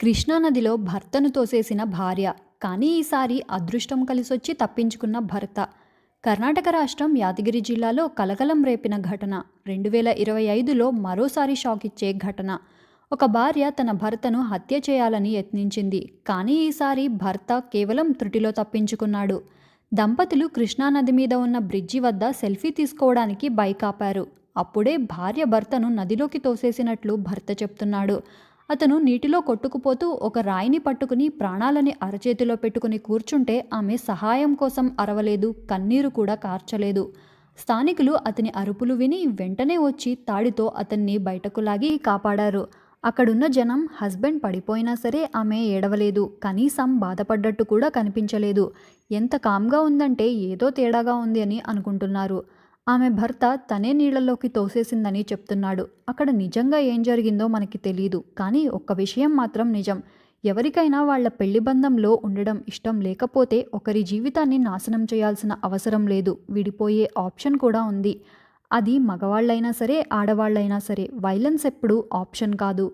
కృష్ణానదిలో భర్తను తోసేసిన భార్య. కానీ ఈసారి అదృష్టం కలిసొచ్చి తప్పించుకున్న భర్త. కర్ణాటక రాష్ట్రం యాదగిరి జిల్లాలో కలకలం రేపిన ఘటన. 2025లో మరోసారి షాక్ ఇచ్చే ఘటన. ఒక భార్య తన భర్తను హత్య చేయాలని యత్నించింది. కానీ ఈసారి భర్త కేవలం త్రుటిలో తప్పించుకున్నాడు. దంపతులు కృష్ణానది మీద ఉన్న బ్రిడ్జి వద్ద సెల్ఫీ తీసుకోవడానికి బైక్ ఆపారు. అప్పుడే భార్య భర్తను నదిలోకి తోసేసినట్లు భర్త చెప్తున్నాడు. అతను నీటిలో కొట్టుకుపోతూ ఒక రాయిని పట్టుకుని ప్రాణాలని అరచేతిలో పెట్టుకుని కూర్చుంటే ఆమె సహాయం కోసం అరవలేదు, కన్నీరు కూడా కార్చలేదు. స్థానికులు అతని అరుపులు విని వెంటనే వచ్చి తాడితో అతన్ని బయటకు లాగి కాపాడారు. అక్కడున్న జనం హస్బెండ్ పడిపోయినా సరే ఆమె ఏడవలేదు, కనీసం బాధపడ్డట్టు కూడా కనిపించలేదు. ఎంత కామ్గా ఉందంటే ఏదో తేడాగా ఉంది అని అనుకుంటున్నారు. ఆమె భర్త తనే నీళ్లలోకి తోసేసిందని చెప్తున్నాడు. అక్కడ నిజంగా ఏం జరిగిందో మనకి తెలీదు. కానీ ఒక్క విషయం మాత్రం నిజం. ఎవరికైనా వాళ్ళ పెళ్లి బంధంలో ఉండడం ఇష్టం లేకపోతే ఒకరి జీవితాన్ని నాశనం చేయాల్సిన అవసరం లేదు. విడిపోయే ఆప్షన్ కూడా ఉంది. అది మగవాళ్ళైనా సరే, ఆడవాళ్ళైనా సరే. వైలెన్స్ ఎప్పుడూ ఆప్షన్ కాదు.